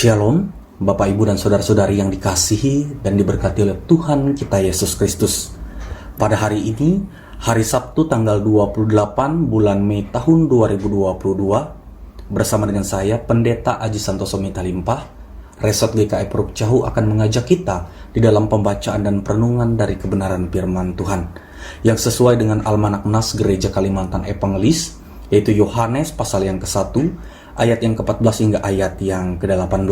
Shalom, Bapak Ibu dan Saudara-saudari yang dikasihi dan diberkati oleh Tuhan kita Yesus Kristus. Pada hari ini, hari Sabtu tanggal 28 bulan Mei tahun 2022, bersama dengan saya, Pendeta Aji Santoso Mitalimpah, Resort GKI Puruk Cahu akan mengajak kita di dalam pembacaan dan perenungan dari kebenaran firman Tuhan, yang sesuai dengan Almanak Nas Gereja Kalimantan Evangelis, yaitu Yohanes pasal yang ke-1, ayat yang ke-14 hingga ayat yang ke-18.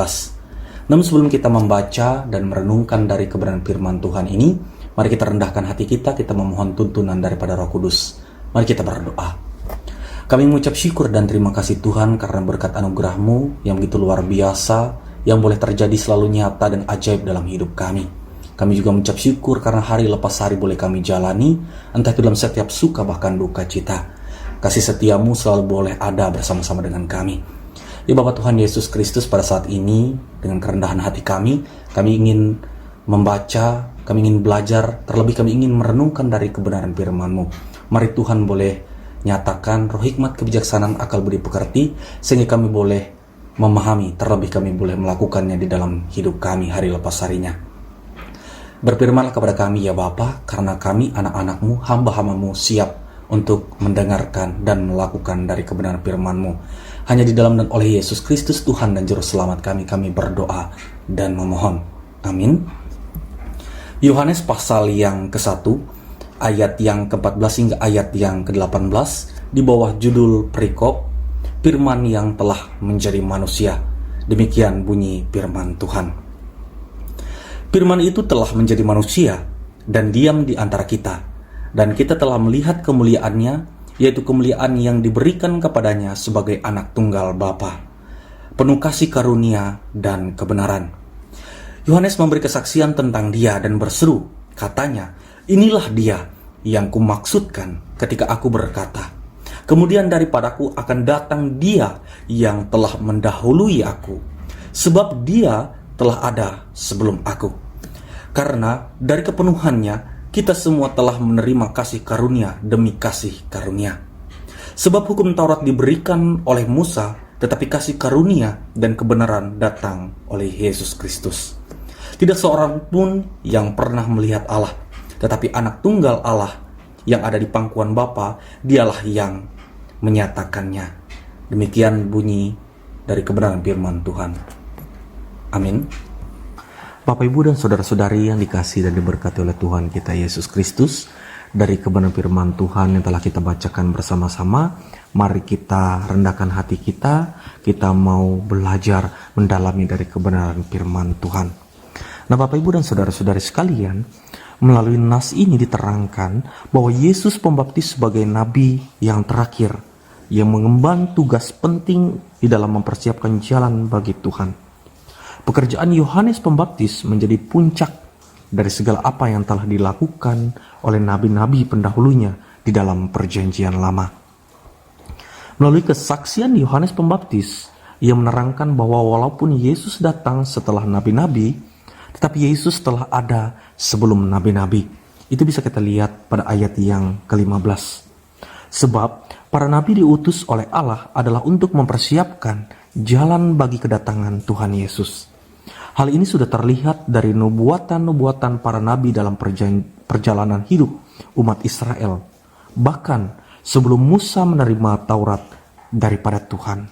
Namun sebelum kita membaca dan merenungkan dari kebenaran firman Tuhan ini, mari kita rendahkan hati kita memohon tuntunan daripada Roh Kudus. Mari kita berdoa. Kami mengucap syukur dan terima kasih Tuhan karena berkat anugerah-Mu yang begitu luar biasa, yang boleh terjadi selalu nyata dan ajaib dalam hidup kami. Kami juga mengucap syukur karena hari lepas hari boleh kami jalani, entah itu dalam setiap suka bahkan duka cita. Kasih setiamu selalu boleh ada bersama-sama dengan kami. Ya Bapa Tuhan Yesus Kristus, pada saat ini dengan kerendahan hati kami ingin membaca, kami ingin belajar, terlebih kami ingin merenungkan dari kebenaran firman-Mu. Mari Tuhan boleh nyatakan roh hikmat, kebijaksanaan, akal budi pekerti, sehingga kami boleh memahami, terlebih kami boleh melakukannya di dalam hidup kami hari lepas harinya. Berfirmanlah kepada kami ya Bapa, karena kami anak-anak-Mu, hamba-hamba-Mu siap untuk mendengarkan dan melakukan dari kebenaran firman-Mu. Hanya di dalam dan oleh Yesus Kristus Tuhan dan Juru Selamat kami berdoa dan memohon. Amin. Yohanes pasal yang ke-1, ayat yang ke-14 hingga ayat yang ke-18, di bawah judul perikop, firman yang telah menjadi manusia. Demikian bunyi firman Tuhan. Firman itu telah menjadi manusia dan diam di antara kita. Dan kita telah melihat kemuliaannya, yaitu kemuliaan yang diberikan kepadanya sebagai anak tunggal Bapa, penuh kasih karunia dan kebenaran. Yohanes memberi kesaksian tentang dia dan berseru, katanya, inilah dia yang kumaksudkan ketika aku berkata, kemudian daripadaku akan datang dia yang telah mendahului aku, sebab dia telah ada sebelum aku. Karena dari kepenuhannya, kita semua telah menerima kasih karunia demi kasih karunia. Sebab hukum Taurat diberikan oleh Musa, tetapi kasih karunia dan kebenaran datang oleh Yesus Kristus. Tidak seorang pun yang pernah melihat Allah, tetapi anak tunggal Allah yang ada di pangkuan Bapa, dialah yang menyatakannya. Demikian bunyi dari kebenaran firman Tuhan. Amin. Bapak, Ibu, dan Saudara-saudari yang dikasihi dan diberkati oleh Tuhan kita Yesus Kristus, dari kebenaran firman Tuhan yang telah kita bacakan bersama-sama, mari kita rendahkan hati kita mau belajar mendalami dari kebenaran firman Tuhan. Nah Bapak, Ibu, dan Saudara-saudari sekalian, melalui nas ini diterangkan bahwa Yesus Pembaptis sebagai Nabi yang terakhir, yang mengemban tugas penting di dalam mempersiapkan jalan bagi Tuhan. Pekerjaan Yohanes Pembaptis menjadi puncak dari segala apa yang telah dilakukan oleh nabi-nabi pendahulunya di dalam perjanjian lama. Melalui kesaksian Yohanes Pembaptis, ia menerangkan bahwa walaupun Yesus datang setelah nabi-nabi, tetapi Yesus telah ada sebelum nabi-nabi. Itu bisa kita lihat pada ayat yang ke-15. Sebab para nabi diutus oleh Allah adalah untuk mempersiapkan jalan bagi kedatangan Tuhan Yesus. Hal ini sudah terlihat dari nubuatan-nubuatan para nabi dalam perjalanan hidup umat Israel, bahkan sebelum Musa menerima Taurat daripada Tuhan.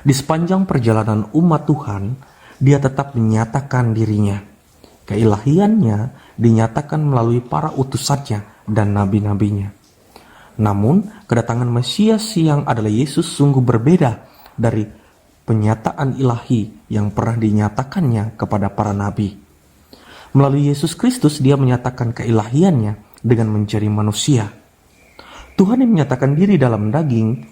Di sepanjang perjalanan umat Tuhan, dia tetap menyatakan dirinya. Keilahiannya dinyatakan melalui para utusannya dan nabi-nabinya. Namun, kedatangan Mesias yang adalah Yesus sungguh berbeda dari penyataan ilahi yang pernah dinyatakannya kepada para nabi. Melalui Yesus Kristus, dia menyatakan keilahiannya dengan menjadi manusia. Tuhan yang menyatakan diri dalam daging,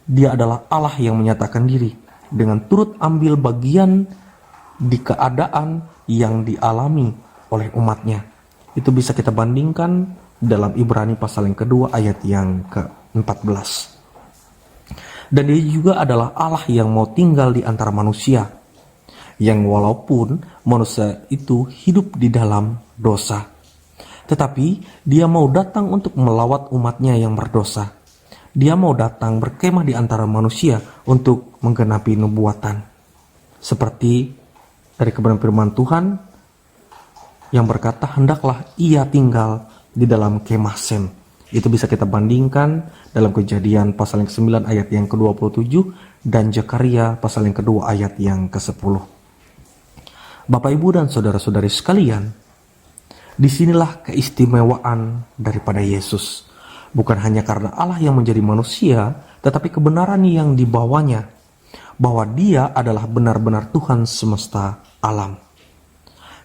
dia adalah Allah yang menyatakan diri dengan turut ambil bagian di keadaan yang dialami oleh umatnya. Itu bisa kita bandingkan dalam Ibrani pasal yang kedua ayat yang ke-14. Dan dia juga adalah Allah yang mau tinggal di antara manusia, yang walaupun manusia itu hidup di dalam dosa, tetapi dia mau datang untuk melawat umatnya yang berdosa. Dia mau datang berkemah di antara manusia untuk menggenapi nubuatan. Seperti dari kebenaran firman Tuhan yang berkata, hendaklah ia tinggal di dalam kemah Sem. Itu bisa kita bandingkan dalam Kejadian pasal yang ke-9 ayat yang ke-27 dan Zakaria pasal yang kedua ayat yang ke-10. Bapak, Ibu, dan saudara-saudari sekalian, disinilah keistimewaan daripada Yesus. Bukan hanya karena Allah yang menjadi manusia, tetapi kebenaran yang dibawanya, bahwa dia adalah benar-benar Tuhan semesta alam.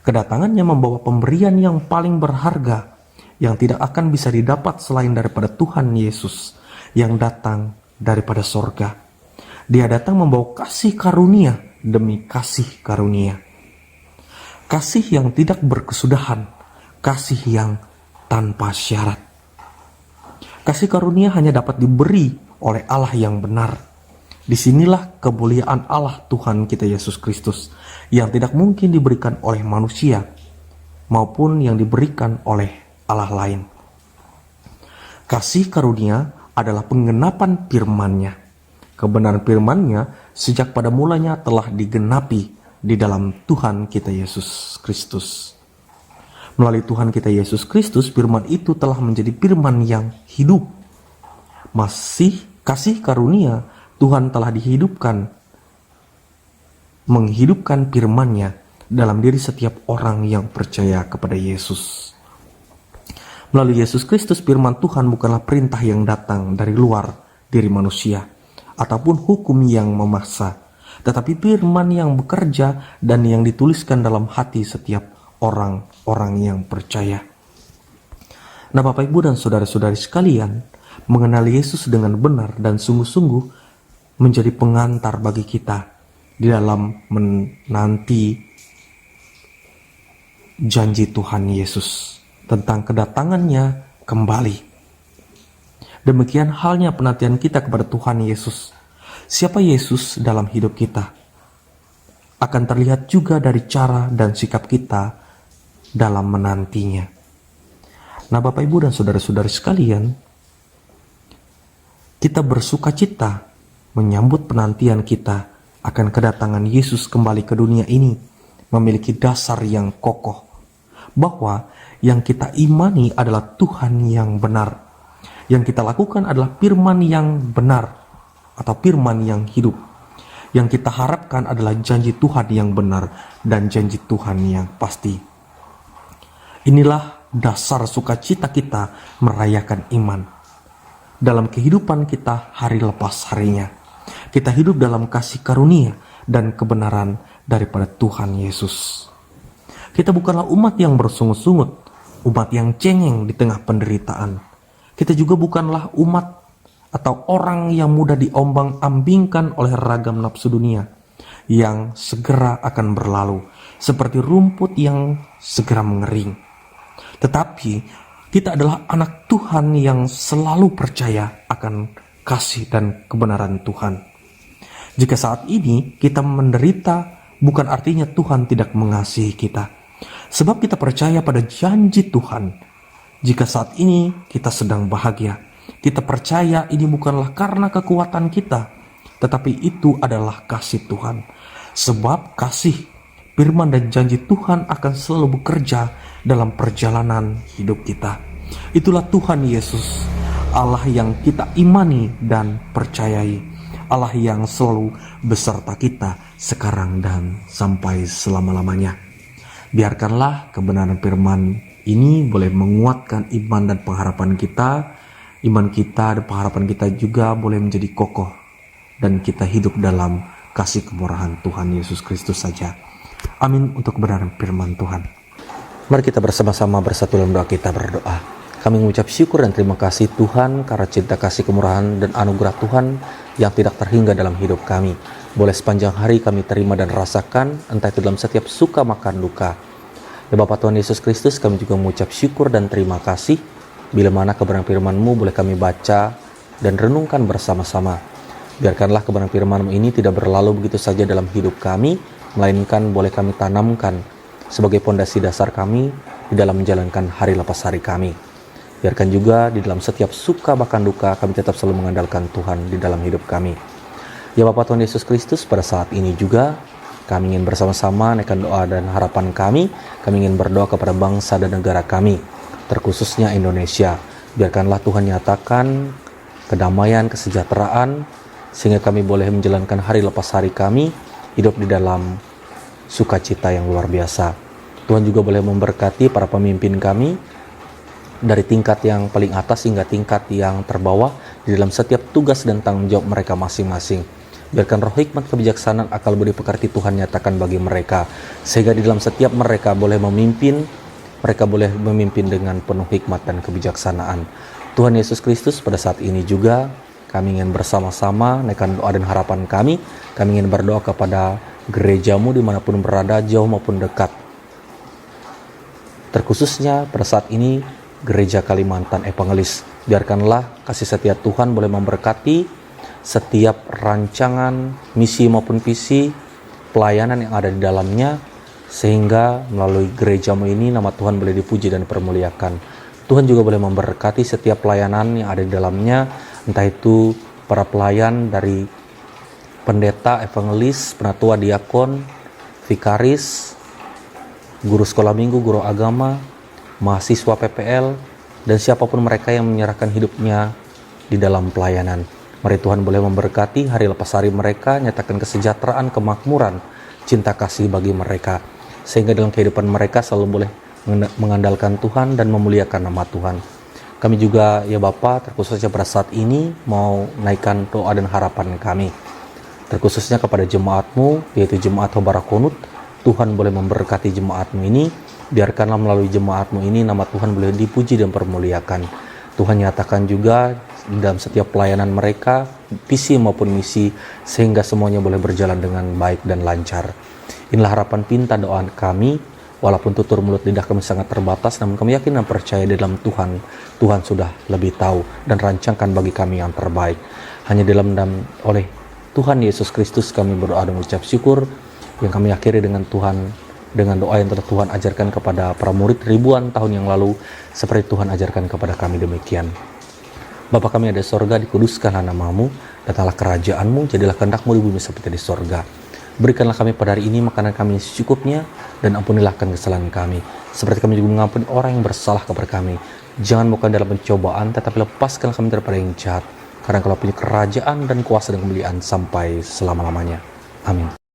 Kedatangannya membawa pemberian yang paling berharga, yang tidak akan bisa didapat selain daripada Tuhan Yesus, yang datang daripada sorga. Dia datang membawa kasih karunia demi kasih karunia. Kasih yang tidak berkesudahan, kasih yang tanpa syarat. Kasih karunia hanya dapat diberi oleh Allah yang benar. Disinilah kemuliaan Allah Tuhan kita Yesus Kristus, yang tidak mungkin diberikan oleh manusia, maupun yang diberikan oleh Allah lain. Kasih karunia adalah penggenapan firman-Nya. Kebenaran firman-Nya sejak pada mulanya telah digenapi di dalam Tuhan kita Yesus Kristus. Melalui Tuhan kita Yesus Kristus, firman itu telah menjadi firman yang hidup. Kasih karunia Tuhan telah menghidupkan firman-Nya dalam diri setiap orang yang percaya kepada Yesus. Melalui Yesus Kristus, firman Tuhan bukanlah perintah yang datang dari luar diri manusia, ataupun hukum yang memaksa, tetapi firman yang bekerja dan yang dituliskan dalam hati setiap orang-orang yang percaya. Nah, Bapak, Ibu, dan saudara-saudari sekalian, mengenal Yesus dengan benar dan sungguh-sungguh menjadi pengantar bagi kita di dalam menanti janji Tuhan Yesus tentang kedatangannya kembali. Demikian halnya penantian kita kepada Tuhan Yesus. Siapa Yesus dalam hidup kita akan terlihat juga dari cara dan sikap kita dalam menantinya. Nah, Bapak, Ibu, dan saudara-saudari sekalian, kita bersuka cita menyambut penantian kita akan kedatangan Yesus kembali ke dunia ini memiliki dasar yang kokoh, bahwa yang kita imani adalah Tuhan yang benar. Yang kita lakukan adalah firman yang benar atau firman yang hidup. Yang kita harapkan adalah janji Tuhan yang benar dan janji Tuhan yang pasti. Inilah dasar sukacita kita merayakan iman. Dalam kehidupan kita hari lepas harinya, kita hidup dalam kasih karunia dan kebenaran daripada Tuhan Yesus. Kita bukanlah umat yang bersungut-sungut, umat yang cengeng di tengah penderitaan. Kita juga bukanlah umat atau orang yang mudah diombang-ambingkan oleh ragam nafsu dunia, yang segera akan berlalu, seperti rumput yang segera mengering. Tetapi kita adalah anak Tuhan yang selalu percaya akan kasih dan kebenaran Tuhan. Jika saat ini kita menderita, bukan artinya Tuhan tidak mengasihi kita. Sebab kita percaya pada janji Tuhan. Jika saat ini kita sedang bahagia, kita percaya ini bukanlah karena kekuatan kita, tetapi itu adalah kasih Tuhan. Sebab kasih, firman dan janji Tuhan akan selalu bekerja dalam perjalanan hidup kita. Itulah Tuhan Yesus, Allah yang kita imani dan percayai, Allah yang selalu beserta kita sekarang dan sampai selama-lamanya. Biarkanlah kebenaran firman ini boleh menguatkan iman dan pengharapan kita. Iman kita dan pengharapan kita juga boleh menjadi kokoh, dan kita hidup dalam kasih kemurahan Tuhan Yesus Kristus saja. Amin untuk kebenaran firman Tuhan. Mari kita bersama-sama bersatu dalam doa, kita berdoa. Kami mengucap syukur dan terima kasih Tuhan karena cinta, kasih, kemurahan, dan anugerah Tuhan yang tidak terhingga dalam hidup kami. Boleh sepanjang hari kami terima dan rasakan, entah itu dalam setiap suka makan duka. Ya Bapa Tuhan Yesus Kristus, kami juga mengucap syukur dan terima kasih bila mana kebenaran firman-Mu boleh kami baca dan renungkan bersama-sama. Biarkanlah kebenaran firman-Mu ini tidak berlalu begitu saja dalam hidup kami, melainkan boleh kami tanamkan sebagai pondasi dasar kami di dalam menjalankan hari lepas hari kami. Biarkan juga di dalam setiap suka bahkan duka kami tetap selalu mengandalkan Tuhan di dalam hidup kami. Ya Bapa Tuhan Yesus Kristus, pada saat ini juga kami ingin bersama-sama naikkan doa dan harapan kami. Kami ingin berdoa kepada bangsa dan negara kami, terkhususnya Indonesia. Biarkanlah Tuhan nyatakan kedamaian, kesejahteraan, sehingga kami boleh menjalankan hari lepas hari kami, hidup di dalam sukacita yang luar biasa. Tuhan juga boleh memberkati para pemimpin kami, dari tingkat yang paling atas hingga tingkat yang terbawah, di dalam setiap tugas dan tanggung jawab mereka masing-masing. Biarkan roh hikmat, kebijaksanaan, akal budi pekerti Tuhan nyatakan bagi mereka, sehingga di dalam setiap mereka boleh memimpin dengan penuh hikmat dan kebijaksanaan. Tuhan Yesus Kristus, pada saat ini juga kami ingin bersama-sama naikkan doa dan harapan kami. Kami ingin berdoa kepada gerejamu dimanapun berada, jauh maupun dekat. Terkhususnya pada saat ini Gereja Kalimantan Evangelis. Biarkanlah kasih setia Tuhan boleh memberkati setiap rancangan, misi maupun visi, pelayanan yang ada di dalamnya, sehingga melalui gerejamu ini nama Tuhan boleh dipuji dan dipermuliakan. Tuhan juga boleh memberkati setiap pelayanan yang ada di dalamnya, entah itu para pelayan dari pendeta, evangelis, penatua, diakon, vikaris, guru sekolah minggu, guru agama, mahasiswa PPL, dan siapapun mereka yang menyerahkan hidupnya di dalam pelayanan. Mari Tuhan boleh memberkati hari lepas hari mereka, nyatakan kesejahteraan, kemakmuran, cinta kasih bagi mereka, sehingga dalam kehidupan mereka selalu boleh mengandalkan Tuhan dan memuliakan nama Tuhan. Kami juga ya Bapa, terkhususnya pada saat ini mau naikkan doa dan harapan kami, terkhususnya kepada jemaat-Mu, yaitu Jemaat Hobarakonut. Tuhan boleh memberkati jemaat-Mu ini. Biarkanlah melalui jemaat-Mu ini nama Tuhan boleh dipuji dan permuliakan. Tuhan nyatakan juga dalam setiap pelayanan mereka, visi maupun misi, sehingga semuanya boleh berjalan dengan baik dan lancar. Inilah harapan pinta doa kami. Walaupun tutur mulut lidah kami sangat terbatas, namun kami yakin dan percaya di dalam Tuhan. Tuhan sudah lebih tahu dan rancangkan bagi kami yang terbaik. Hanya oleh Tuhan Yesus Kristus kami berdoa dan mengucap syukur, yang kami akhiri dengan doa yang telah Tuhan ajarkan kepada para murid ribuan tahun yang lalu, seperti Tuhan ajarkan kepada kami demikian. Bapa kami ada di sorga, dikuduskanlah namamu, datanglah kerajaan-Mu, jadilah kehendak-Mu di bumi seperti di sorga. Berikanlah kami pada hari ini makanan kami secukupnya, dan ampunilah kesalahan kami, seperti kami juga mengampuni orang yang bersalah kepada kami. Jangan bawa kami dalam pencobaan, tetapi lepaskanlah kami daripada yang jahat, karena Engkau punya kerajaan dan kuasa dan kemuliaan sampai selama-lamanya. Amin.